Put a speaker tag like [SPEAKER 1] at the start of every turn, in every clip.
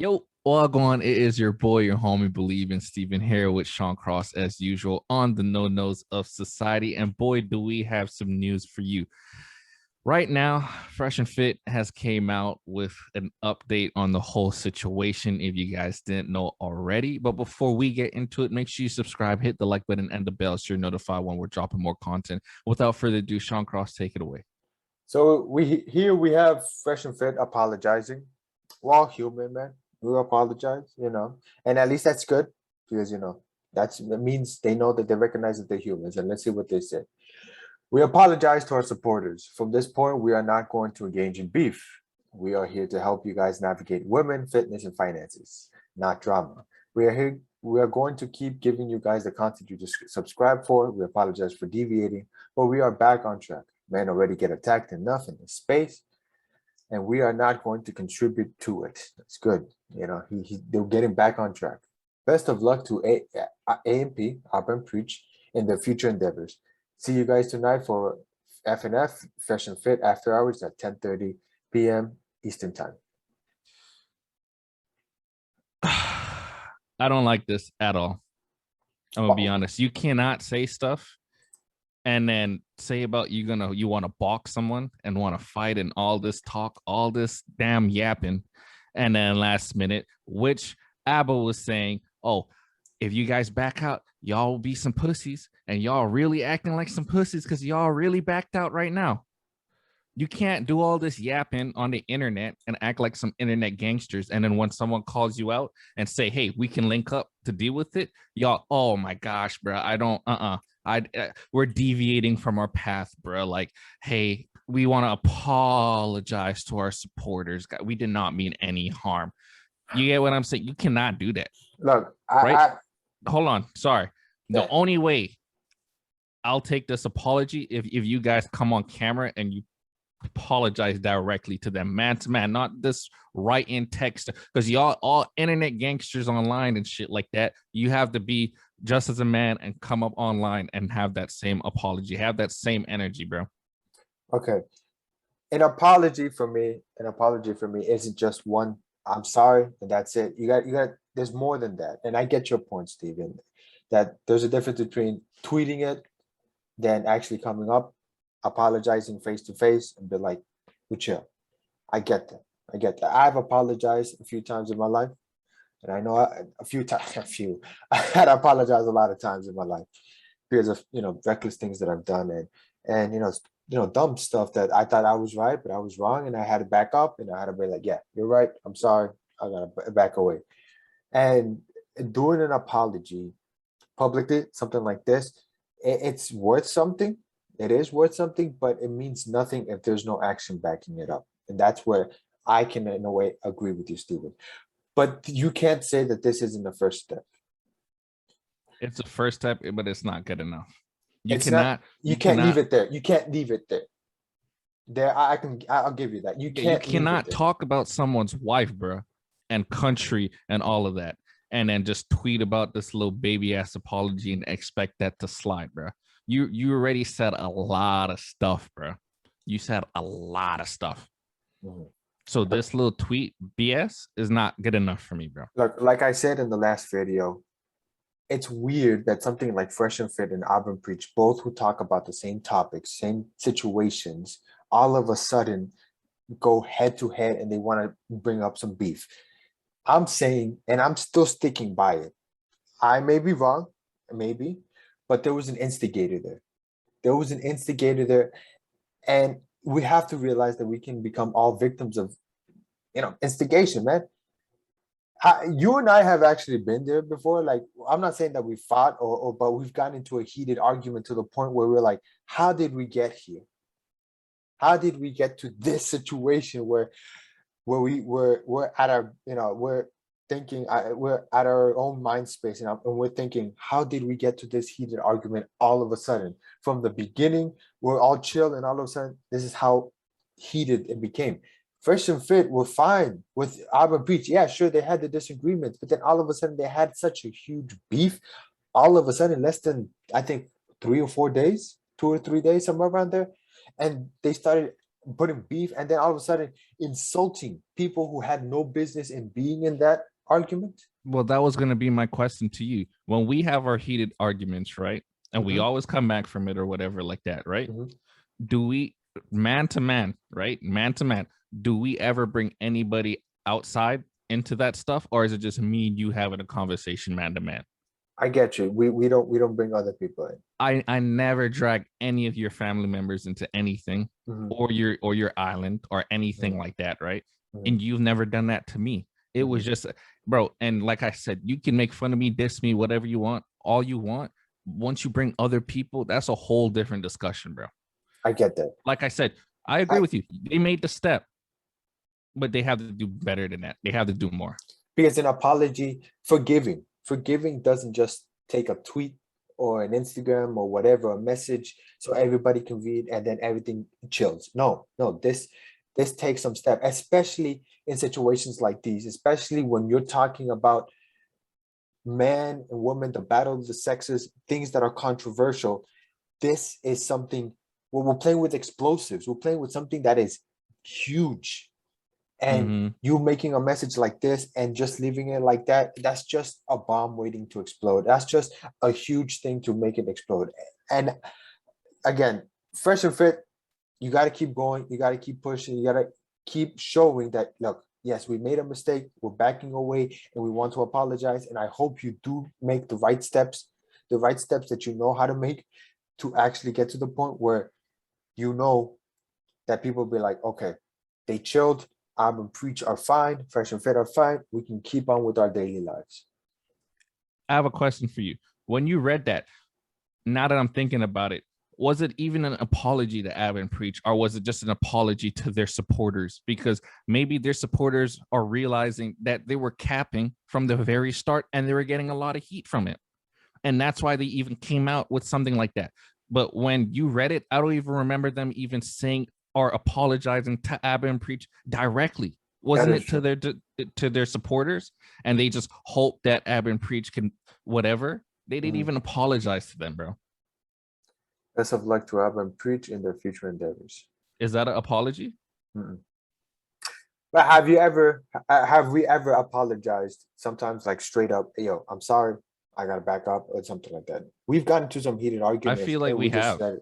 [SPEAKER 1] Yo, what going? It is your boy, your homie, Believe in Stephen here with Sean Cross as usual on the no nos of society. And boy, do we have some news for you. Right now, Fresh and Fit has came out with an update on the whole situation if you guys didn't know already. But before we get into it, make sure you subscribe, hit the like button and the bell so you're notified when we're dropping more content. Without further ado, Sean Cross, take it away.
[SPEAKER 2] So we have Fresh and Fit apologizing. We're all human, man. We apologize, and at least that's good because that means they know that they recognize that they're humans. And let's see what they say. We apologize to our supporters. From this point, we are not going to engage in beef. We are here to help you guys navigate women, fitness, and finances, not drama. We are here. We are going to keep giving you guys the content you just subscribe for. We apologize for deviating, but we are back on track. Men already get attacked enough in the space, and we are not going to contribute to it. That's good. They're getting back on track. Best of luck to AMP, Up and Preach, in their future endeavors. See you guys tonight for FNF, Fresh and Fit After Hours at 10:30 p.m. Eastern Time.
[SPEAKER 1] I don't like this at all. I'm gonna be honest. You cannot say stuff and then say about you want to box someone and want to fight and all this talk, all this damn yapping, and then last minute, which Abba was saying, oh, if you guys back out, y'all will be some pussies, and y'all really acting like some pussies because y'all really backed out right now. You can't do all this yapping on the internet and act like some internet gangsters. And then when someone calls you out and say, hey, we can link up to deal with it, y'all, oh my gosh, bro, I don't, we're deviating from our path, bro. Like, hey, we want to apologize to our supporters. We did not mean any harm. You get what I'm saying? You cannot do that.
[SPEAKER 2] Look,
[SPEAKER 1] hold on. Sorry. The only way I'll take this apology if you guys come on camera and you apologize directly to them, man to man, not this write in text, because y'all all internet gangsters online and shit like that. You have to be just as a man and come up online and have that same apology, have that same energy, bro.
[SPEAKER 2] Okay. An apology for me isn't just one I'm sorry and that's it. You got there's more than that. And I get your point, Steven, that there's a difference between tweeting it than actually coming up, apologizing face to face and be like, we chill. I get that. I've apologized a few times in my life. And I know I had to apologize a lot of times in my life because of, reckless things that I've done and dumb stuff that I thought I was right, but I was wrong. And I had to back up and I had to be like, yeah, you're right. I'm sorry. I got to back away. And doing an apology publicly, something like this, it's worth something. It is worth something, but it means nothing if there's no action backing it up. And that's where I can, in a way, agree with you, Steven. But you can't say that this isn't the first step.
[SPEAKER 1] It's a first step, but it's not good enough.
[SPEAKER 2] You can't leave it there. You can't leave it there. I'll give you that. You
[SPEAKER 1] cannot talk about someone's wife, bro, and country and all of that, and then just tweet about this little baby ass apology and expect that to slide, bro. You already said a lot of stuff, bro. You said a lot of stuff. Mm-hmm. So this little tweet BS is not good enough for me, bro.
[SPEAKER 2] Look, like I said in the last video, it's weird that something like Fresh and Fit and Auburn Preach, both who talk about the same topics, same situations, all of a sudden go head to head and they want to bring up some beef. I'm saying, and I'm still sticking by it. I may be wrong, maybe, but there was an instigator there. And we have to realize that we can become all victims of, instigation, man. You and I have actually been there before. Like, I'm not saying that we fought but we've gotten into a heated argument to the point where we're like, how did we get here? How did we get to this situation where we're at our, we're thinking, we're at our own mind space and we're thinking, how did we get to this heated argument all of a sudden? From the beginning, we're all chill and all of a sudden, this is how heated it became. Fresh and Fit were fine with Auburn Preach. Yeah, sure, they had the disagreements, but then all of a sudden they had such a huge beef. All of a sudden, less than, I think, 3 or 4 days, 2 or 3 days, somewhere around there. And they started putting beef, and then all of a sudden insulting people who had no business in being in that argument.
[SPEAKER 1] Well, that was going to be my question to you. When we have our heated arguments, right? And we
[SPEAKER 2] Mhm,
[SPEAKER 1] always come back from it or whatever, like that, right?
[SPEAKER 2] mhm.
[SPEAKER 1] Do we, man to man, right? Man to man, do we ever bring anybody outside into that stuff? Or is it just me and you having a conversation man to man?
[SPEAKER 2] I get you. We don't bring other people in.
[SPEAKER 1] I never drag any of your family members into anything
[SPEAKER 2] Mhm,
[SPEAKER 1] or your island or anything
[SPEAKER 2] mhm,
[SPEAKER 1] like that, right?
[SPEAKER 2] mhm,
[SPEAKER 1] And you've never done that to me. It was
[SPEAKER 2] mhm.
[SPEAKER 1] just, bro, and like I said, you can make fun of me, diss me, whatever you want, all you want. Once you bring other people, that's a whole different discussion, bro.
[SPEAKER 2] I get that.
[SPEAKER 1] Like I said, I agree
[SPEAKER 2] I,
[SPEAKER 1] with you. They made the step, but they have to do better than that. They have to do more.
[SPEAKER 2] because an apology, forgiving doesn't just take a tweet or an Instagram or whatever, a message so everybody can read and then everything chills. No, no, this takes some step, especially in situations like these, especially when you're talking about man and woman, the battle of the sexes, things that are controversial. This is something where we're playing with explosives. We're playing with something that is huge. And
[SPEAKER 1] Mm-hmm.
[SPEAKER 2] you making a message like this and just leaving it like that, that's just a bomb waiting to explode. That's just a huge thing to make it explode. And again, fresh and fit, you got to keep going. You got to keep pushing. You got to keep showing that, look, yes, we made a mistake. We're backing away and we want to apologize. And I hope you do make the right steps that you know how to make to actually get to the point where you know that people be like, okay, they chilled. Ab and Preach are fine. Fresh and Fit are fine. We can keep on with our daily lives.
[SPEAKER 1] I have a question for you. When you read that, now that I'm thinking about it, was it even an apology to Ab and Preach, or was it just an apology to their supporters? Because maybe their supporters are realizing that they were capping from the very start and they were getting a lot of heat from it. And that's why they even came out with something like that. But when you read it, I don't even remember them even saying or apologizing to Ab and Preach directly.
[SPEAKER 2] That
[SPEAKER 1] Wasn't
[SPEAKER 2] is
[SPEAKER 1] it to
[SPEAKER 2] true.
[SPEAKER 1] their supporters? And they just hope that Ab and Preach can whatever. They didn't
[SPEAKER 2] Mhm.
[SPEAKER 1] even apologize to them, bro.
[SPEAKER 2] Best of luck to Ab and Preach in their future endeavors.
[SPEAKER 1] Is that an apology?
[SPEAKER 2] Mm-mm. But have we ever apologized? Sometimes like straight up, "Hey, yo, I'm sorry, I gotta back up or something like that. We've gotten into some heated
[SPEAKER 1] I
[SPEAKER 2] arguments
[SPEAKER 1] feel like
[SPEAKER 2] and we
[SPEAKER 1] we
[SPEAKER 2] just
[SPEAKER 1] have.
[SPEAKER 2] said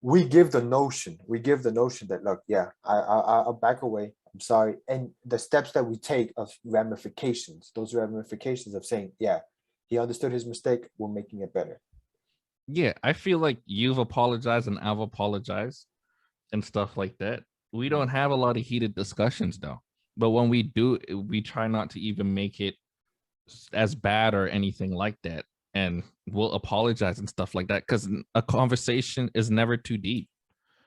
[SPEAKER 2] we give the notion that, look, yeah, I'll back away. I'm sorry. And the steps that we take of ramifications, those ramifications of saying, yeah, he understood his mistake, we're making it better.
[SPEAKER 1] Yeah, I feel like you've apologized and I've apologized and stuff like that. We
[SPEAKER 2] Mm,
[SPEAKER 1] don't have a lot of heated discussions though. But when we do, we try not to even make it as bad or anything like that. And we'll apologize and stuff like that because a conversation is never too deep,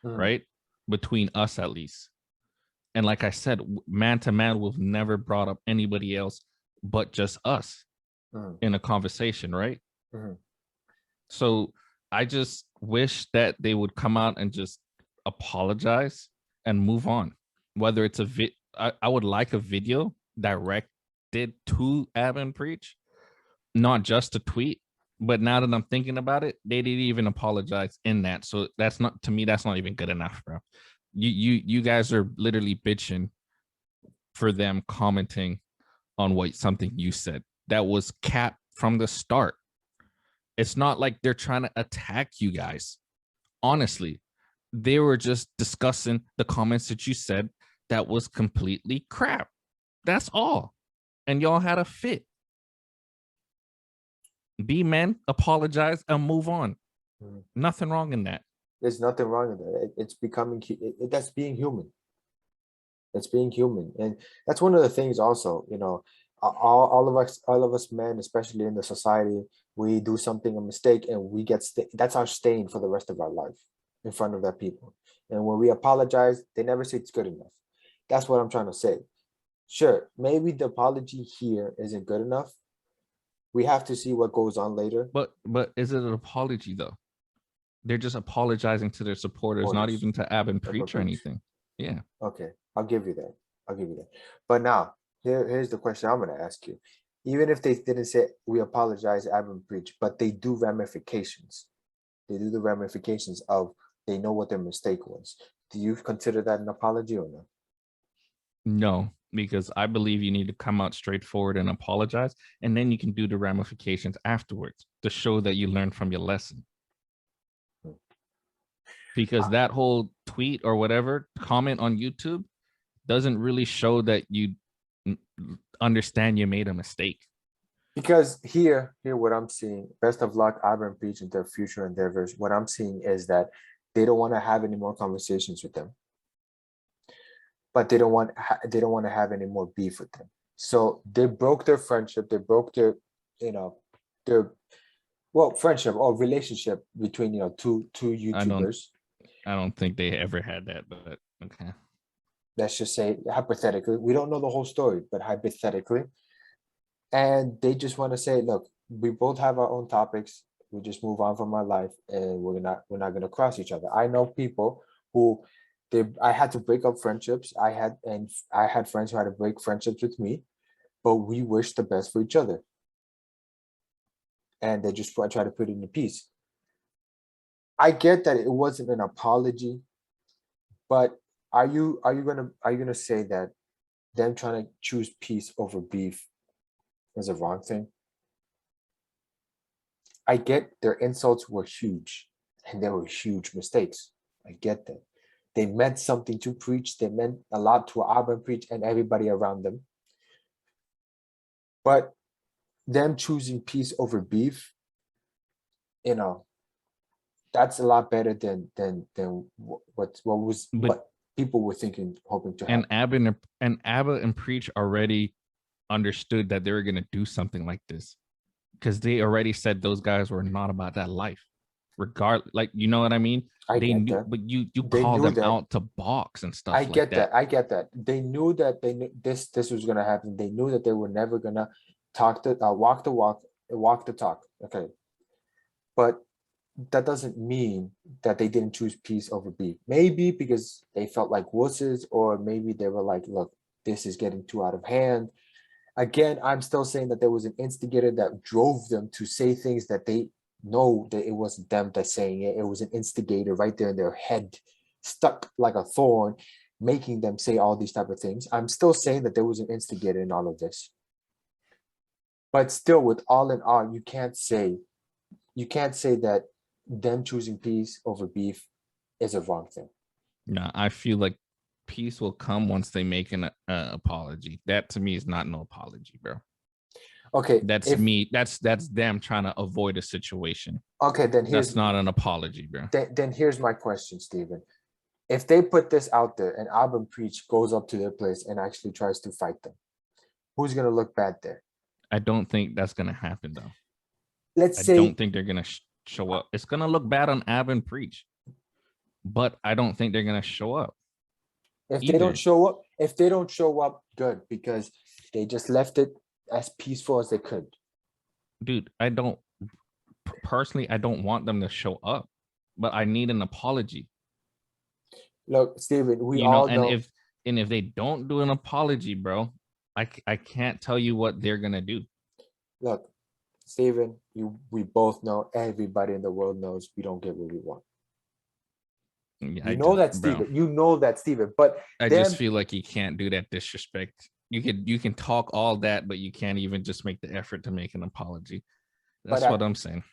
[SPEAKER 2] mm,
[SPEAKER 1] right? Between us, at least. And like I said, man to man, we've never brought up anybody else but just us
[SPEAKER 2] mm,
[SPEAKER 1] in a conversation, right?
[SPEAKER 2] mm.
[SPEAKER 1] So I just wish that they would come out and just apologize and move on. Whether it's I would like a video directed to Ab and Preach, not just a tweet. But now that I'm thinking about it, they didn't even apologize in that. So that's not, to me, that's not even good enough, bro. You guys are literally bitching for them commenting on what something you said that was capped from the start. It's not like they're trying to attack you guys. Honestly, they were just discussing the comments that you said that was completely crap. That's all. And y'all had a fit. Be men, apologize, and move on.
[SPEAKER 2] Mm.
[SPEAKER 1] Nothing wrong in that.
[SPEAKER 2] There's nothing wrong with that. It's becoming, that's being human. It's being human. And that's one of the things also, all of us men, especially in the society, we do something, a mistake, and we get, that's our stain for the rest of our life in front of that people. And when we apologize, they never say it's good enough. That's what I'm trying to say. Sure, maybe the apology here isn't good enough. We have to see what goes on later.
[SPEAKER 1] But is it an apology though? They're just apologizing to their supporters, not
[SPEAKER 2] Orders,
[SPEAKER 1] even to Ab and
[SPEAKER 2] never
[SPEAKER 1] Preach or
[SPEAKER 2] preach.
[SPEAKER 1] anything. Yeah.
[SPEAKER 2] Okay, I'll give you that. I'll give you that. But now, here's the question I'm going to ask you. Even if they didn't say we apologize, Adam Preach, but they do ramifications. They do the ramifications of they know what their mistake was. Do you consider that an apology or no?
[SPEAKER 1] No, because I believe you need to come out straightforward and apologize, and then you can do the ramifications afterwards to show that you learned from your lesson.
[SPEAKER 2] Hmm.
[SPEAKER 1] Because that whole tweet or whatever comment on YouTube doesn't really show that you understand you made a mistake.
[SPEAKER 2] Because here, what I'm seeing, best of luck, Ivan Beach, and their future endeavors. What I'm seeing is that they don't want to have any more conversations with them, but they don't want to have any more beef with them. So they broke their friendship. They broke their, you know, their well friendship or relationship between two
[SPEAKER 1] I don't
[SPEAKER 2] YouTubers.
[SPEAKER 1] I don't think they ever had that, but okay.
[SPEAKER 2] Let's just say hypothetically, we don't know the whole story, but hypothetically, and they just want to say, look, we both have our own topics. We just move on from our life, and we're not gonna cross each other. I know people who I had to break up friendships. I had friends who had to break friendships with me, but we wish the best for each other, and they just try to put it in peace. I get that it wasn't an apology, but are you gonna say that them trying to choose peace over beef is a wrong thing? I get their insults were huge and they were huge mistakes. I get that. They meant something to preach. They meant a lot to Auburn preach and everybody around them. But them choosing peace over beef, you know, that's a lot better than
[SPEAKER 1] But
[SPEAKER 2] what people were thinking, hoping to
[SPEAKER 1] and
[SPEAKER 2] happen.
[SPEAKER 1] Abba and Preach already understood that they were gonna do something like this because they already said those guys were not about that life. Like you know what I mean?
[SPEAKER 2] I
[SPEAKER 1] They
[SPEAKER 2] get
[SPEAKER 1] knew,
[SPEAKER 2] that.
[SPEAKER 1] but you
[SPEAKER 2] They
[SPEAKER 1] called
[SPEAKER 2] knew
[SPEAKER 1] them
[SPEAKER 2] that.
[SPEAKER 1] out to box and
[SPEAKER 2] I
[SPEAKER 1] stuff like
[SPEAKER 2] get
[SPEAKER 1] that.
[SPEAKER 2] that. I get that. They knew that they knew this was gonna happen. They knew that they were never gonna walk the walk, walk the talk. Okay, but that doesn't mean that they didn't choose peace over beef. Maybe because they felt like wusses, or maybe they were like, look, this is getting too out of hand. Again, I'm still saying that there was an instigator that drove them to say things that they know that it wasn't them that's saying it. It was an instigator right there in their head, stuck like a thorn, making them say all these type of things. I'm still saying that there was an instigator in all of this. But still, with all in all, you can't say that them choosing peace over beef is a wrong thing.
[SPEAKER 1] No, I feel like peace will come once they make an apology. That to me is not no apology, bro.
[SPEAKER 2] Okay,
[SPEAKER 1] That's
[SPEAKER 2] if
[SPEAKER 1] me. That's them trying to avoid a situation.
[SPEAKER 2] okay, then
[SPEAKER 1] That's not an apology, bro.
[SPEAKER 2] here's my question, Stephen. If they put this out there and Auburn Preach goes up to their place and actually tries to fight them, who's gonna look bad there?
[SPEAKER 1] I don't think that's gonna happen though.
[SPEAKER 2] Let's
[SPEAKER 1] I
[SPEAKER 2] say
[SPEAKER 1] don't think they're gonna show up. It's gonna look bad on Ab and Preach, but I don't think they're gonna show up either.
[SPEAKER 2] if they don't show up, good, because they just left it as peaceful as they could.
[SPEAKER 1] Dude, I don't personally. I don't want them to show up, but I need an apology.
[SPEAKER 2] Look, Stephen, we
[SPEAKER 1] You know,
[SPEAKER 2] all know.
[SPEAKER 1] and if they don't do an apology, bro, I can't tell you what they're gonna do.
[SPEAKER 2] Look, Stephen, we both know. Everybody in the world knows we don't get what we want.
[SPEAKER 1] I
[SPEAKER 2] You know
[SPEAKER 1] just,
[SPEAKER 2] that,
[SPEAKER 1] bro,
[SPEAKER 2] Stephen. You know that, Stephen. But
[SPEAKER 1] I just
[SPEAKER 2] them,
[SPEAKER 1] feel like you can't do that disrespect. You can talk all that, but you can't even just make the effort to make an apology.
[SPEAKER 2] but
[SPEAKER 1] That's what I'm saying.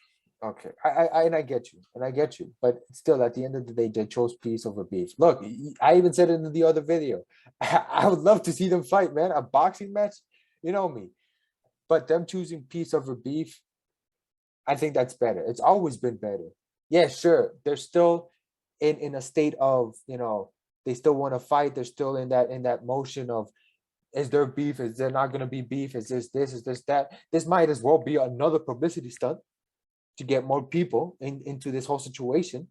[SPEAKER 2] okay, and I get you, but still, at the end of the day, they chose peace over beef. Look, I even said it in the other video. I would love to see them fight, man. A boxing match, you know me. But them choosing peace over beef, I think that's better. It's always been better. Yeah, sure. They're still in a state of, they still want to fight. They're still in that motion of, is there beef? Is there not gonna be beef? Is this? Is this that? This might as well be another publicity stunt to get more people into this whole situation.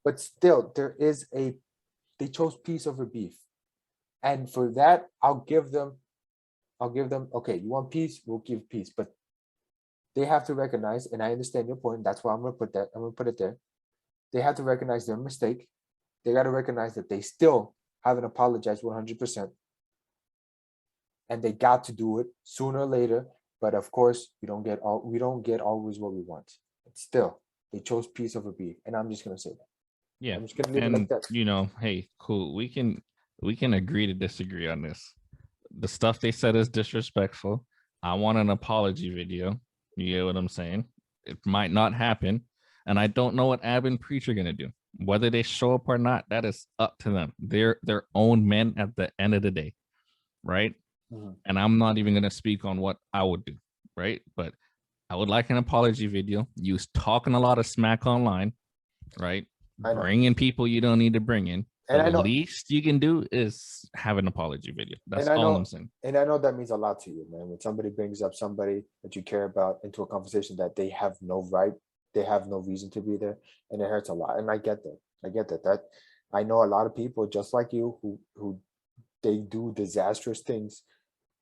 [SPEAKER 2] But still, they chose peace over beef. And for that, I'll give them, okay, you want peace, we'll give peace. But they have to recognize, and I understand your point. That's why I'm gonna put it there. They have to recognize their mistake. They got to recognize that they still haven't apologized 100%. And they got to do it sooner or later. But of course, we don't get always what we want. But still, they chose peace over beef. And I'm just gonna say that.
[SPEAKER 1] Yeah.
[SPEAKER 2] I'm just gonna leave it like
[SPEAKER 1] And
[SPEAKER 2] that.
[SPEAKER 1] you know, hey, cool. We can agree to disagree on this. The stuff they said is disrespectful. I want an apology video. You get what I'm saying? It might not happen. And I don't know what Ab and Preach are gonna do. Whether they show up or not, that is up to them. They're their own men at the end of the day, right?
[SPEAKER 2] Mhm.
[SPEAKER 1] And I'm not even gonna speak on what I would do, right? But I would like an apology video. You was talking a lot of smack online, right?
[SPEAKER 2] I know,
[SPEAKER 1] Bringing people you don't need to bring in.
[SPEAKER 2] and
[SPEAKER 1] The
[SPEAKER 2] I know,
[SPEAKER 1] least you can do is have an apology video. That's
[SPEAKER 2] and I
[SPEAKER 1] all I'm
[SPEAKER 2] know,
[SPEAKER 1] saying.
[SPEAKER 2] and I know that means a lot to you, man. When somebody brings up somebody that you care about into a conversation that they have no right, they have no reason to be there, and it hurts a lot. And I get that. I get that. That I know a lot of people just like you who they do disastrous things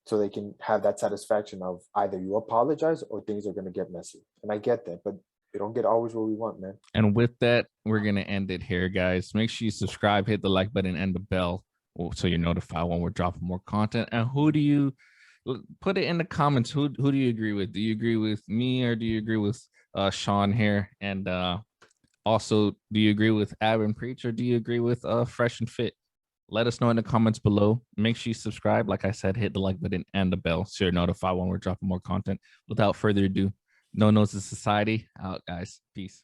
[SPEAKER 2] so they can have that satisfaction of either you apologize or things are gonna get messy. And I get that, but we don't get always what we want, man.
[SPEAKER 1] And with that, we're gonna end it here, guys. Make sure you subscribe, hit the like button, and the bell so you're notified when we're dropping more content. And who do you put it in the comments? Who do you agree with? Do you agree with me or do you agree with Sean here? And also, do you agree with Ab and Preach or do you agree with Fresh and Fit? Let us know in the comments below. Make sure you subscribe. Like I said, hit the like button and the bell so you're notified when we're dropping more content. Without further ado, No Noses Society out, guys. Peace.